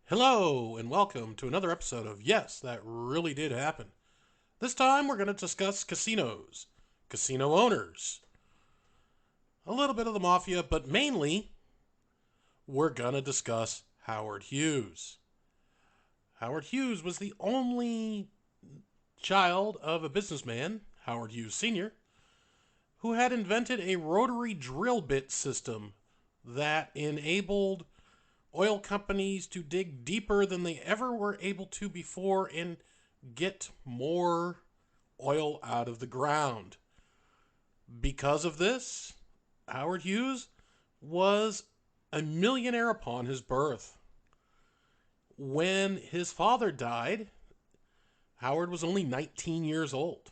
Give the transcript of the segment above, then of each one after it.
Hello, and welcome to another episode of Yes, That Really Did Happen. This time we're going to discuss casinos, casino owners, a little bit of the mafia, but mainly we're going to discuss Howard Hughes. Howard Hughes was the only child of a businessman, Howard Hughes Sr., who had invented a rotary drill bit system that enabled oil companies to dig deeper than they ever were able to before and get more oil out of the ground. Because of this, Howard Hughes was a millionaire upon his birth. When his father died, Howard was only 19 years old.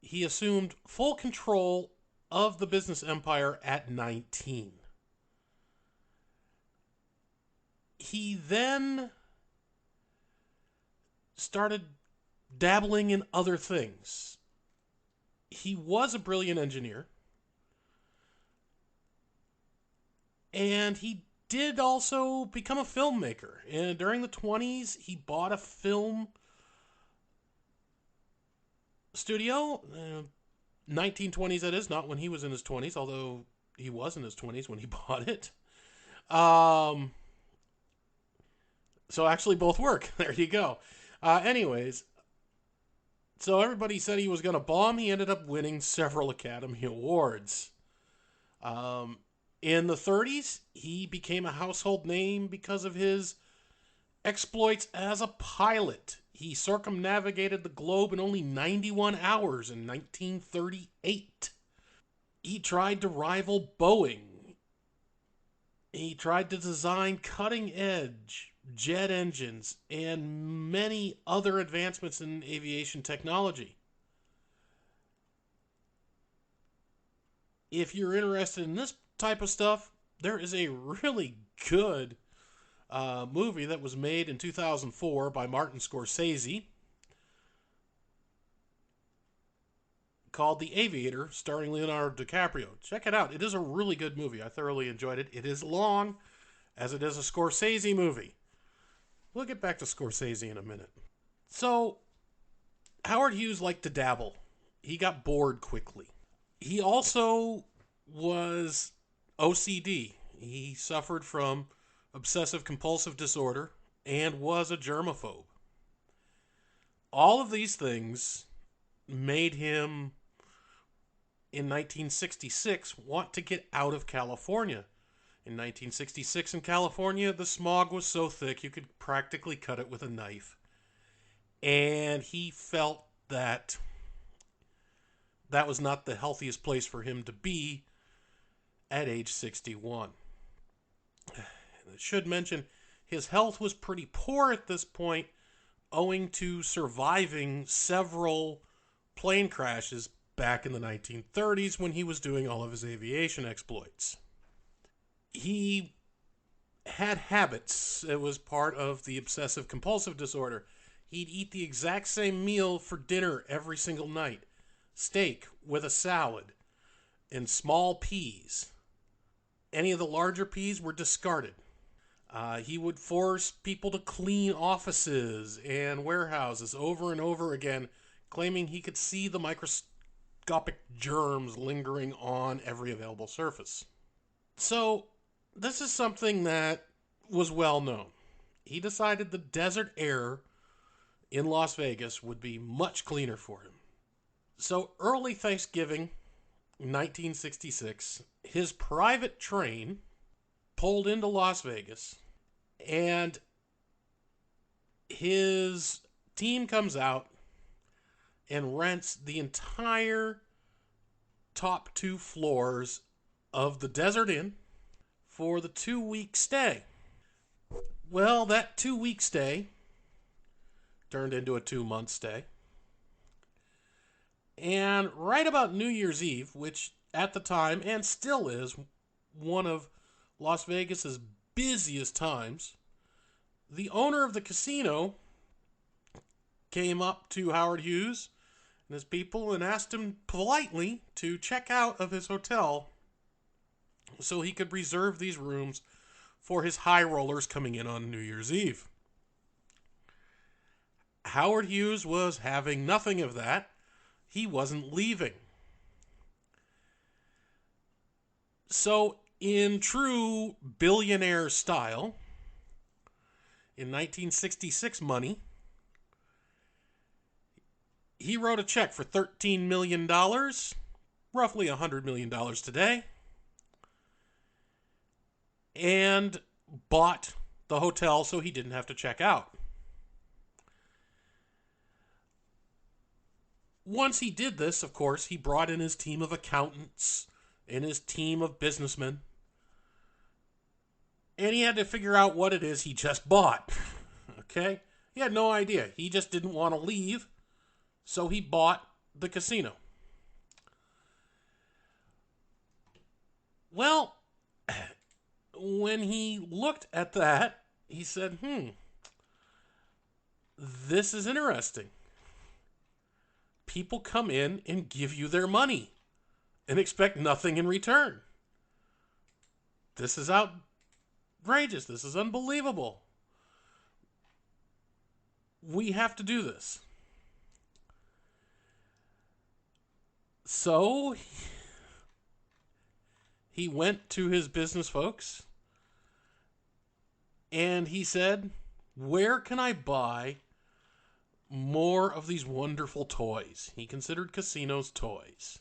He assumed full control of the business empire at 19. He then started dabbling in other things. He was a brilliant engineer, and he did also become a filmmaker. And during the 20s, he bought a film studio. 1920s, that is, not when he was in his 20s, although he was in his 20s when he bought it. Um, so actually, both work. There you go. Anyways, so everybody said he was going to bomb. He ended up winning several Academy Awards. Um, in the 30s, he became a household name because of his exploits as a pilot. He circumnavigated the globe in only 91 hours in 1938. He tried to rival Boeing. He tried to design cutting edge jet engines and many other advancements in aviation technology. If you're interested in this type of stuff, there is a really good movie that was made in 2004 by Martin Scorsese called The Aviator, starring Leonardo DiCaprio. Check it out. It is a really good movie. I thoroughly enjoyed it. It is long, as it is a Scorsese movie. We'll get back to Scorsese in a minute. So, Howard Hughes liked to dabble. He got bored quickly. He also was OCD. He suffered from obsessive compulsive disorder and was a germaphobe. All of these things made him, in 1966, want to get out of California. In 1966 in California, the smog was so thick you could practically cut it with a knife. And he felt that that was not the healthiest place for him to be at age 61. I should mention his health was pretty poor at this point, owing to surviving several plane crashes back in the 1930s when he was doing all of his aviation exploits. He had habits. It was part of the obsessive compulsive disorder. He'd eat the exact same meal for dinner every single night: steak with a salad and small peas. Any of the larger peas were discarded. He would force people to clean offices and warehouses over and over again, claiming he could see the microscopic germs lingering on every available surface. So, this is something that was well known. He decided the desert air in Las Vegas would be much cleaner for him. So, early Thanksgiving, 1966, his private train pulled into Las Vegas, and his team comes out and rents the entire top two floors of the Desert Inn for the 2 week stay. Well, that 2 week stay turned into a 2 month stay. And right about New Year's Eve, which at the time and still is one of Las Vegas's busiest times, the owner of the casino came up to Howard Hughes and his people and asked him politely to check out of his hotel so he could reserve these rooms for his high rollers coming in on New Year's Eve. Howard Hughes was having nothing of that. He wasn't leaving. So, in true billionaire style, in 1966 money, he wrote a check for $13 million, roughly $100 million today, and bought the hotel so he didn't have to check out. Once he did this, of course, he brought in his team of accountants and his team of businessmen, and he had to figure out what it is he just bought. Okay? He had no idea. He just didn't want to leave, so he bought the casino. Well, when he looked at that, he said, this is interesting. People come in and give you their money and expect nothing in return. This is outrageous. This is unbelievable. We have to do this. So he went to his business folks and he said, where can I buy more of these wonderful toys? He considered casinos toys.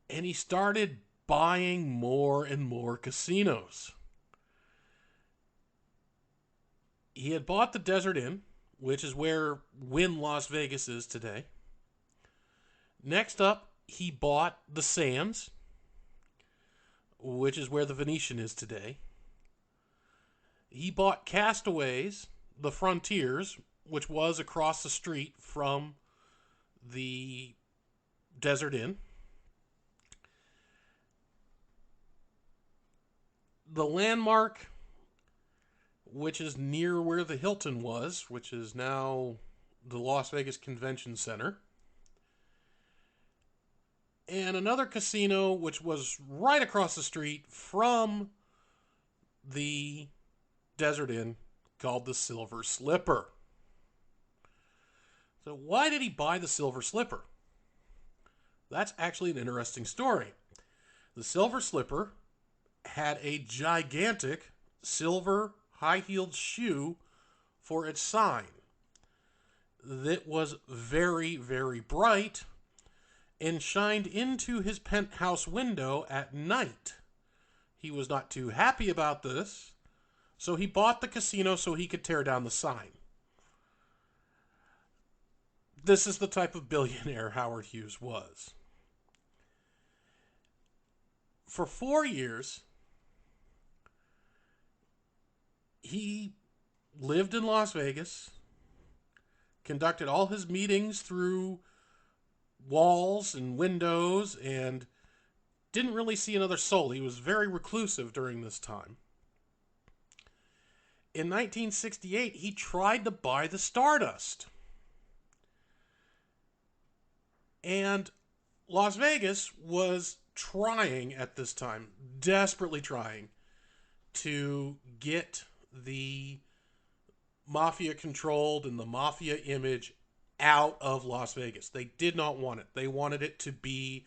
And he started buying more and more casinos. He had bought the Desert Inn, which is where Wynn Las Vegas is today. Next up, he bought the Sands, which is where the Venetian is today. He bought Castaways, the Frontiers, which was across the street from the Desert Inn. The Landmark, which is near where the Hilton was, which is now the Las Vegas Convention Center. And another casino, which was right across the street from the Desert Inn, called the Silver Slipper. So why did he buy the Silver Slipper? That's actually an interesting story. The Silver Slipper had a gigantic silver high-heeled shoe for its sign that was very, very bright and shined into his penthouse window at night. He was not too happy about this, so he bought the casino so he could tear down the sign. This is the type of billionaire Howard Hughes was. For 4 years, he lived in Las Vegas, conducted all his meetings through walls and windows, and didn't really see another soul. He was very reclusive during this time. In 1968, he tried to buy the Stardust. And Las Vegas was trying at this time, desperately trying, to get the mafia controlled and the mafia image out of Las Vegas. They did not want it. They wanted it to be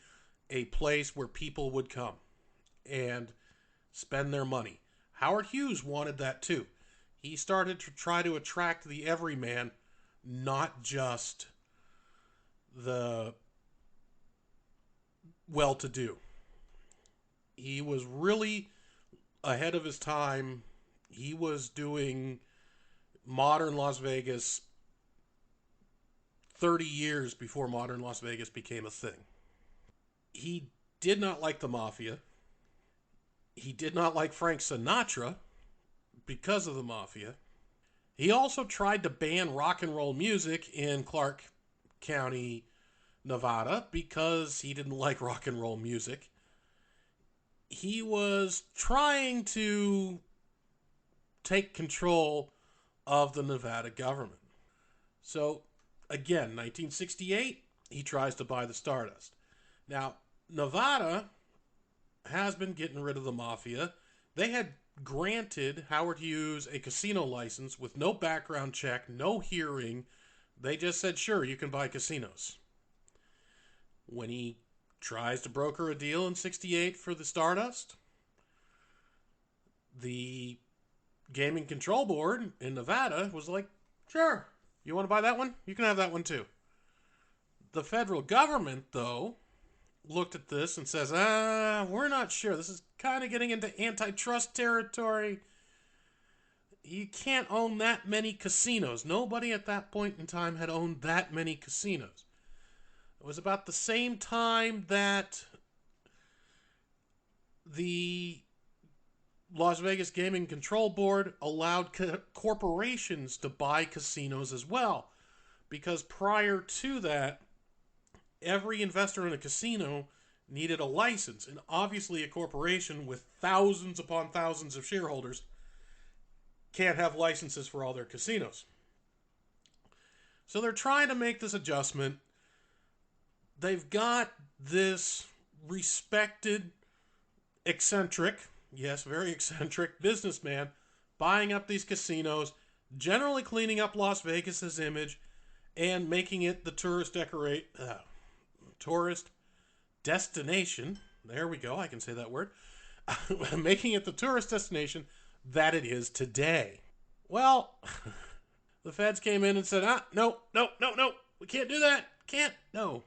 a place where people would come and spend their money. Howard Hughes wanted that too. He started to try to attract the everyman, not just the well-to-do. He was really ahead of his time. He was doing modern Las Vegas 30 years before modern Las Vegas became a thing. He did not like the mafia. He did not like Frank Sinatra because of the mafia. He also tried to ban rock and roll music in Clark County, Nevada, because he didn't like rock and roll music. He was trying to take control of the Nevada government. So, again, 1968, he tries to buy the Stardust. Now, Nevada has been getting rid of the mafia. They had granted Howard Hughes a casino license with no background check, no hearing. They just said, sure, you can buy casinos. When he tries to broker a deal in 68 for the Stardust, the Gaming Control Board in Nevada was like, sure, you want to buy that one? You can have that one too. The federal government, though, looked at this and says, we're not sure. This is kind of getting into antitrust territory. You can't own that many casinos. Nobody at that point in time had owned that many casinos. It was about the same time that the Las Vegas Gaming Control Board allowed corporations to buy casinos as well. Because prior to that, every investor in a casino needed a license. And obviously a corporation with thousands upon thousands of shareholders can't have licenses for all their casinos. So they're trying to make this adjustment. They've got this respected, eccentric, yes, very eccentric businessman buying up these casinos, generally cleaning up Las Vegas's image and making it the tourist destination. There we go. I can say that word. Making it the tourist destination that it is today. Well, the feds came in and said, no, we can't do that. Can't, no.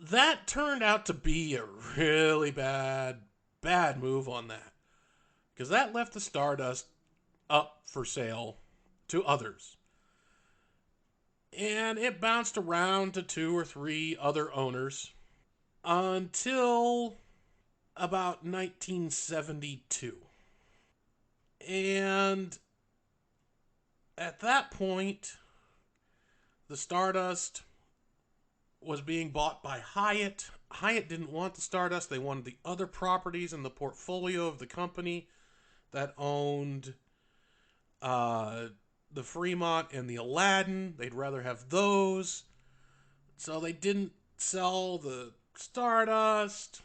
That turned out to be a really bad move on that. Because that left the Stardust up for sale to others. And it bounced around to 2 or 3 other owners until about 1972. And at that point, the Stardust was being bought by Hyatt. Hyatt didn't want the Stardust. They wanted the other properties in the portfolio of the company that owned the Fremont and the Aladdin. They'd rather have those. So they didn't sell the Stardust.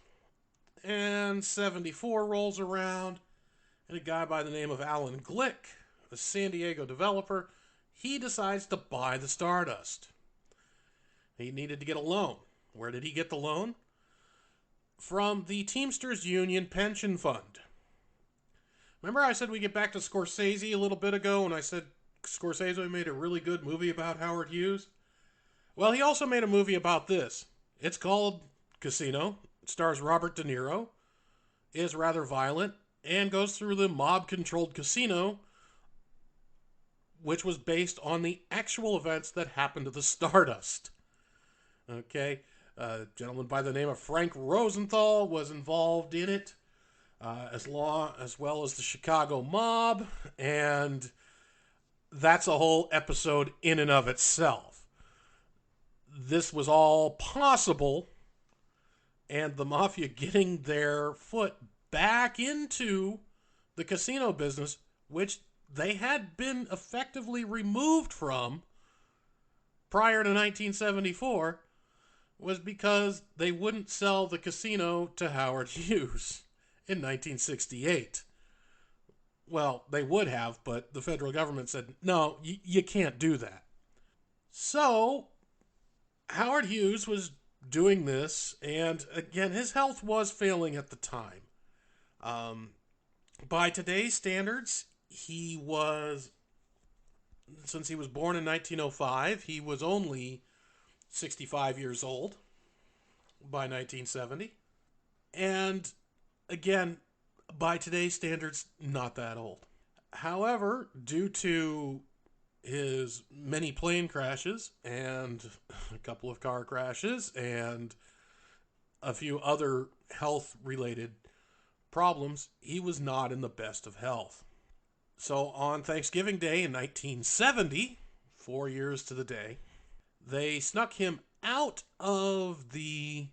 And 74 rolls around. And a guy by the name of Alan Glick, a San Diego developer, he decides to buy the Stardust. He needed to get a loan. Where did he get the loan? From the Teamsters Union Pension Fund. Remember I said we get back to Scorsese a little bit ago when I said Scorsese made a really good movie about Howard Hughes? Well, he also made a movie about this. It's called Casino. It stars Robert De Niro. Is rather violent and goes through the mob-controlled casino, which was based on the actual events that happened to the Stardust. Okay, a gentleman by the name of Frank Rosenthal was involved in it, as well as the Chicago mob, and that's a whole episode in and of itself. This was all possible, and the mafia getting their foot back into the casino business, which they had been effectively removed from prior to 1974, was because they wouldn't sell the casino to Howard Hughes in 1968. Well, they would have, but the federal government said, no, you can't do that. So, Howard Hughes was doing this, and again, his health was failing at the time. By today's standards, he was, since he was born in 1905, he was only 65 years old by 1970. And again, by today's standards, not that old. However, due to his many plane crashes and a couple of car crashes and a few other health-related problems, he was not in the best of health. So on Thanksgiving Day in 1970, 4 years to the day, they snuck him out of the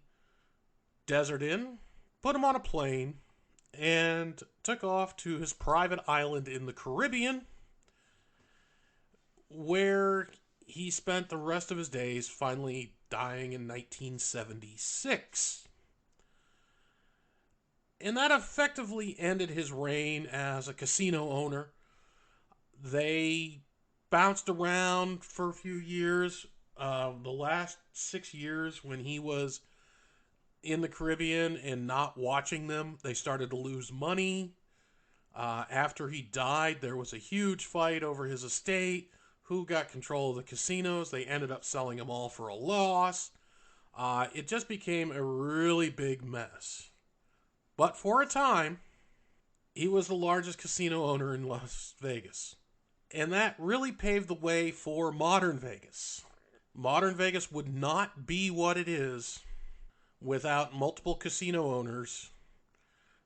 Desert Inn, put him on a plane, and took off to his private island in the Caribbean, where he spent the rest of his days, finally dying in 1976. And that effectively ended his reign as a casino owner. They bounced around for a few years. The last 6 years, when he was in the Caribbean and not watching them, they started to lose money. After he died, there was a huge fight over his estate. Who got control of the casinos? They ended up selling them all for a loss. It just became a really big mess. But for a time, he was the largest casino owner in Las Vegas. And that really paved the way for modern Vegas. Modern Vegas would not be what it is without multiple casino owners,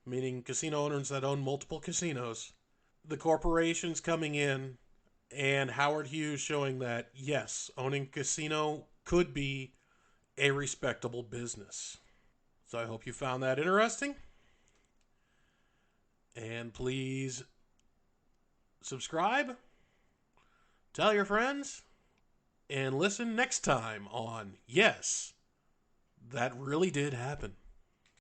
meaning casino owners that own multiple casinos, the corporations coming in, and Howard Hughes showing that, yes, owning a casino could be a respectable business. So I hope you found that interesting. And please subscribe, tell your friends, and listen next time on Yes, That Really Did Happen.